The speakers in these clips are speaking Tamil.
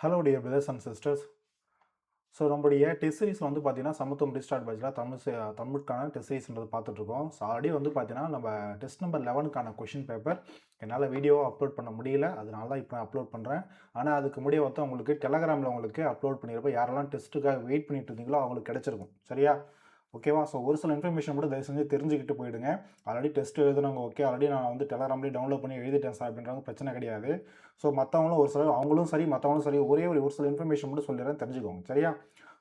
Hello dear brothers and sisters. So நம்மளுடைய டெஸ்ட் சீரிஸில் வந்து பார்த்தீங்கன்னா சமத்துவம் டிஸ்டார்ட் பேட்சில் தமிழுக்கான டெஸ்ட் சீரிஸ்ன்றது பார்த்துட்ருக்கோம். ஸோ ஆல்ரெடி வந்து பார்த்தீங்கன்னா நம்ம டெஸ்ட் நம்பர் 11க்கான கொஷின் பேப்பர் என்னால் வீடியோவை அப்லோட் பண்ண முடியல. அதனால தான் இப்போ அப்லோட் பண்ணுறேன். ஆனால் அதுக்கு முடிய வந்து உங்களுக்கு டெலகிராமில் உங்களுக்கு அப்லோட் பண்ணியிருப்போம். யாரெல்லாம் டெஸ்ட்டுக்காக வெயிட் பண்ணிட்டு இருந்தீங்களோ அவங்களுக்கு கிடச்சிருக்கும். சரியா? ஓகேவா? ஸோ ஒரு சில இன்ஃபர்மேஷன் மட்டும் தயவு செஞ்சு தெரிஞ்சுக்கிட்டு போயிடுங்க. ஆல்ரெடி டெஸ்ட் எழுதுனவங்க ஓகே, ஆல்ரெடி நான் வந்து டெலகிராம்லேயே டவுன்லோட் பண்ணி எழுதிட்டேன் சார் அப்படின்றாங்க, பிரச்சனை கிடையாது. ஸோ மற்றவங்களும் ஒரு சிலர் அவங்களும் சரி மற்றவங்களும் சரி ஒரு சில இன்ஃபர்மேஷன் மட்டும் சொல்லிடுறேன், தெரிஞ்சுக்கோங்க. சரியா?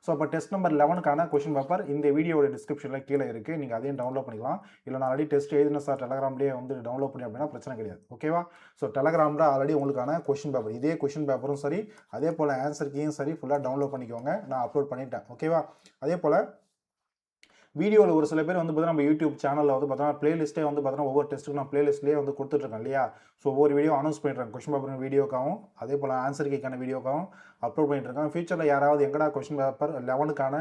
ஸோ அப்போ டெஸ்ட் நம்பர் 11க்கான கொஷின் பேப்பர் இந்த வீடியோட டிஸ்கிரிப்ஷனில் கீழே இருக்குது. நீங்கள் அதையும் டவுன்லோட் பண்ணிக்கலாம். இல்லை நான் ஆல்ரெடி டெஸ்ட் எழுதின சார் டெலகிராம்லேயே வந்து டவுன்லோட் பண்ணி அப்படின்னா பிரச்சனை கிடையாது. ஓகேவா? ஸோ டெலகிராமில் ஆல்ரெடி உங்களுக்கான கொஷின் பேப்பர், இதே கொஷின் பேப்பரும் சரி அதே போல் ஆன்சர் கீயும் சரி ஃபுல்லாக டவுன்லோட் பண்ணிக்கோங்க. நான் அப்லோட் பண்ணிட்டேன். ஓகேவா? அதே போல் வீடியோவில் ஒரு சில பேர் வந்து பார்த்தீங்கன்னா நம்ம யூடியூப் சேனலில் வந்து பார்த்தீங்கன்னா பிளேலிஸ்ட்டே வந்து பார்த்தீங்கன்னா ஒவ்வொரு டெஸ்ட்டுக்கும் நான் பிளேலிஸ்ட்லேயே வந்து கொடுத்துட்ருக்கேன் இல்லையா? ஸோ ஒவ்வொரு வீடியோ அனௌன்ஸ் பண்ணிட்டுருக்கேன். கொஷின் பேப்பர் வீடியோக்காகவும் அதே போல் ஆன்சர் கீக்கான வீடியோக்காகவும் அப்லோட் பண்ணிட்டுருக்கேன். ஃபியூச்சரில் யாராவது எங்கடா கொஷின் பேப்பர் 11க்கான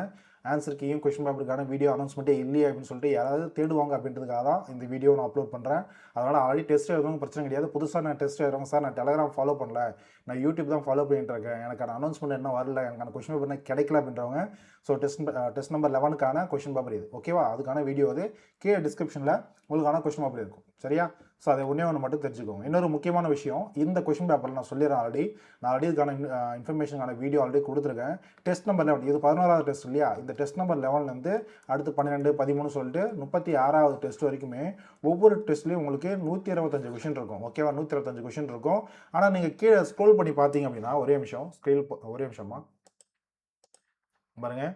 ஆன்சர் கீயும் கொஷின் பேப்பருக்கான வீடியோ அனௌன்ஸ்மெண்ட்டே இல்லையே அப்படின்னு சொல்லிட்டு யாராவது தேடுவாங்க அப்படின்றதுக்காக தான் இந்த வீடியோ நான் அப்லோட் பண்ணுறேன். அதனால் ஆல்ரெடி டெஸ்ட் எழுதுறவங்க பிரச்சனை கிடையாது. புதுசாக நான் டெஸ்ட் எழுதுறவங்க சார் நான் டெலகிராம் ஃபாலோ பண்ணல, நான் யூடியூப் தான் ஃபாலோ பண்ணிட்டு இருக்கேன், எனக்கான அனௌன்ஸ்மெண்ட் என்ன வரல, எனக்கான கொஷின் பேப்பர் என்ன கிடைக்கல அப்படின்றவங்க ஸோ டெஸ்ட் நம்பர் 11க்கான கொஷின் பேப்பர் இது. ஓகேவா? அதுக்கான வீடியோ அது கீழே டிஸ்கிரிப்ஷனில் உங்களுக்கான கொஷின் பேப்பர் இருக்கும். சரியா? ஸோ அதை ஒன்று மட்டும் தெரிஞ்சுக்கோங்க. இன்னொரு முக்கியமான விஷயம், இந்த கொஷின் பேப்பரில் நான் சொல்லிடுறேன் நான் ஆல்ரெடி இதுக்கான இன்ஃபர்மேஷனுக்கான வீடியோ ஆல்ரெடி கொடுத்துருக்கேன். டெஸ்ட் நம்பர் 11 இது 11வது டெஸ்ட் இல்லையா? இந்த டெஸ்ட் நம்பர் 11லேருந்து அடுத்து 12, 13 சொல்லிட்டு 36வது டெஸ்ட் வரைக்குமே ஒவ்வொரு டெஸ்ட்லேயும் உங்களுக்கு 125 கொஷின் இருக்கும். ஓகேவா? 125 கொஷின் இருக்கும். ஆனால் நீங்கள் கீழே ஸ்க்ரோல் பண்ணி பார்த்தீங்க அப்படின்னா ஒரே நிமிஷமா பாருங்க,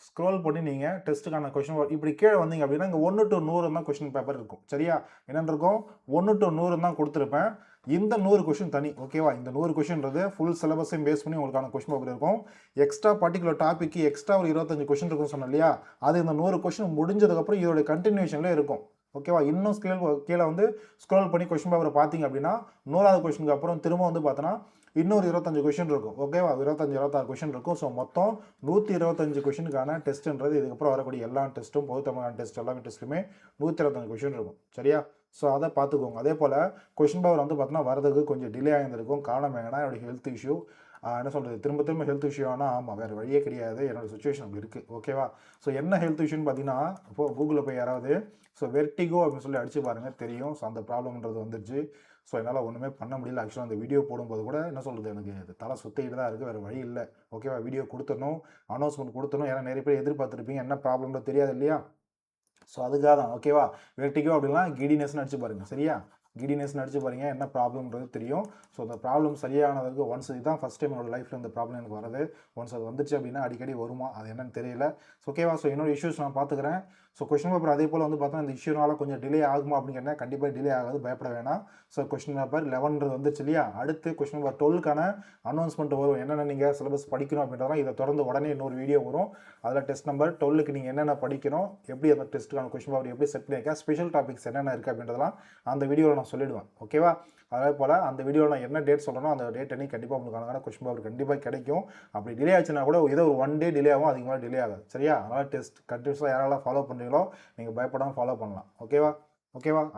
ஸ்க்ரோல் பண்ணி நீங்கள் டெஸ்ட்டுக்கான கொஷின் இப்படி கீழே வந்தீங்க அப்படின்னா இங்கே 1 to 100 தான் கொஷின் பேப்பர் இருக்கும். சரியா? என்னென்னு இருக்கும்? 1 to 100 தான் கொடுத்துருப்பேன். இந்த 100 கொஷின் தனி. ஓகேவா? இந்த 100 கொஷின்றது ஃபுல் சிலபஸையும் பேஸ் பண்ணி உங்களுக்கான கொஷின் பேப்பர் இருக்கும். எக்ஸ்ட்ரா பர்டிகுலர் டாப்பிக்கு எக்ஸ்ட்ரா ஒரு 25 கொஷின் இருக்குன்னு சொன்னேன் இல்லையா? அது இந்த 100 கொஷின் முடிஞ்சதுக்கப்புறம் இதோட கண்டினியூஷனில் இருக்கும். ஓகேவா? இன்னும் கீழே வந்து ஸ்க்ரோல் பண்ணி கொஷின் பேப்பரை பார்த்தீங்க அப்படின்னா 100வது கொஷினுக்கு அப்புறம் திரும்ப வந்து பார்த்தோன்னா இன்னொரு 25 கொஷின் இருக்கும். ஓகேவா? 26 கொஷின் இருக்கும். ஸோ மொத்தம் 125 கொஷினுக்கான டெஸ்ட்டுன்றது இதுக்கப்புறம் வரக்கூடிய எல்லா டெஸ்ட்டும் பொது தமிழான டெஸ்ட் எல்லாமே டெஸ்ட்டுமே 125 கொஷின் இருக்கும். சரியா? ஸோ அதை பார்த்துக்கோங்க. அதே போல் கொஷின் பேப்பர் வந்து பார்த்தோன்னா வரதுக்கு கொஞ்சம் டிலே ஆகியிருந்திருக்கும். காரணம் என்னன்னா என்னோடய ஹெல்த் இஷ்யூ. என்ன சொல்கிறது, திரும்ப ஹெல்த் இஷ்யூ ஆனால் ஆமாம் வேறு வழியே கிடையாது, என்னோடய சுச்சுவேஷன் அப்படி இருக்குது. ஓகேவா? ஸோ என்ன ஹெல்த் இஷ்யூன்னு பார்த்தீங்கன்னா இப்போது கூகுளில் போய் யாராவது ஸோ வெர்டிகோ அப்படின்னு சொல்லி அடிச்சு பாருங்கள், தெரியும். ஸோ அந்த ப்ராப்ளம்ன்றது வந்துருச்சு. ஸோ என்னால் ஒன்றுமே பண்ண முடியல. ஆக்சுவலாக அந்த வீடியோ போடும்போது கூட என்ன சொல்கிறது, எனக்கு தலை சுற்றிக்கிட்டு தான் இருக்குது, வேறு வழி இல்லை. ஓகேவா? வீடியோ கொடுத்துடணும், அனௌன்ஸ்மெண்ட் கொடுத்துடணும். ஏன்னா நிறைய பேர் எதிர்பார்த்துருப்பீங்க, என்ன ப்ராப்ளம்னு தெரியாது இல்லையா? ஸோ அதுக்காக தான். ஓகேவா? வெர்டிகோ அப்படின்னா கிடினஸ்ன்னு அடிச்சு பாருங்கள். சரியா? கிடினஸ்ன்னு அடிச்சு பாருங்கள், என்ன ப்ராப்ளம்ன்றது தெரியும். ஸோ அந்த ப்ராப்ளம் சரியானதுக்கு ஒன்ஸ் இதுதான் ஃபஸ்ட் டைம் என்னோட லைஃப்பில் இந்த ப்ராப்ளம் எனக்கு வரது. ஒன்ஸ் அது வந்துச்சு அப்படின்னா அடிக்கடி வருமா, அது என்னன்னு தெரியல. ஸோ ஓகேவா? ஸோ என்னோட இஷ்யூஸ் நான் பார்த்துக்கிறேன். ஸோ கொஷின் பேப்பர் அதே போல் வந்து பார்த்தா இந்த இஷ்யூனால கொஞ்சம் டிலே ஆகுமா அப்படிங்கிறத கண்டிப்பாக டிலே ஆகாது, பயப்பட வேணாம். ஸோ கொஷின் பேப்பர் 11 வந்துச்சு இல்லையா? அடுத்து கொஷின் பேப்பர் 12க்கான அனௌன்ஸ்மெண்ட் வரும். என்னென்ன நீங்கள் சிலபஸ் படிக்கணும் அப்படின்றதான் இதை தொடர்ந்து உடனே இன்னொரு வீடியோ வரும். அதில் டெஸ்ட் நம்பர் 12க்கு நீங்கள் என்னென்ன படிக்கணும், எப்படி அந்த டெஸ்ட்டுக்கான கொஷின் பேப்பர் எப்படி செட் பண்ணியிருக்கேன், ஸ்பெஷல் டாபிக்ஸ் என்னென்ன இருக்குது அப்படின்றதெல்லாம் அந்த வீடியோவில் நான் சொல்லிவிடுவேன். ஓகேவா? அதே போல் அந்த வீடியோவில் நான் என்ன டேட் சொல்கிறேனோ அந்த டேட் அன்றைக்கி கண்டிப்பாக உங்களுக்கான கொஷின் பேப்பர் கண்டிப்பாக கிடைக்கும். அப்படி டிலே ஆச்சுன்னா கூட ஏதோ ஒரு 1 டே டிலே ஆகும், அதிகமாக டிலே ஆகாது. சரியா? அதனால் டெஸ்ட் கண்டினியூஸாக யாரெல்லாம் ஃபாலோ பண்ணுறீங்களோ நீங்கள் பயப்படாமல் ஃபாலோ பண்ணலாம். ஓகேவா?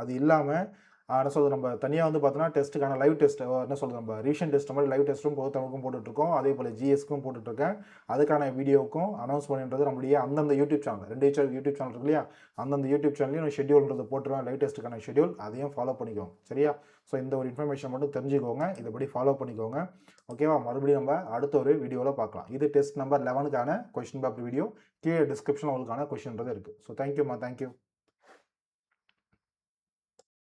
அது இல்லாமல் என்ன சொல்கிறது, நம்ம தனியாக வந்து பார்த்தோன்னா டெஸ்ட்டுக்கான லைவ் டெஸ்ட் என்ன சொல்கிறது, நம்ம ரிவிஷன் டெஸ்ட் மாதிரி லைவ் டெஸ்ட்டும் பொது தமிழுக்கும் போட்டுட்ருக்கோம். அதே போல் ஜிஎஸ்க்கும் போட்டுட்ருக்கேன். அதுக்கான வீடியோவுக்கும் அனௌன்ஸ் பண்ணின்றது நம்மளுடைய அந்தந்த யூடியூப் சேனல் 2 யூடியூப் சேனல் இருக்கு இல்லையா? அந்தந்த யூடியூப் சேனல்லையும் ஷெட்யூல்ன்றது போட்டுருவேன், லைவ் டெஸ்ட்டுக்கான ஷெட்யூல். அதையும் ஃபாலோ பண்ணிக்கோங்க. சரியா? ஸோ இந்த ஒரு இன்ஃபர்மேஷன் மட்டும் தெரிஞ்சுக்கோங்க, இதுபடி ஃபாலோ பண்ணிக்கோங்க. ஓகேவா? மறுபடியும் நம்ம அடுத்த ஒரு வீடியோவில் பார்க்கலாம். இது டெஸ்ட் நம்பர் 11க்கான கொஷின் பேப்பர் வீடியோ. கீழே டிஸ்கிரிப்ஷனில் உங்களுக்கான கொஷின்றது இருக்குது. So thank you.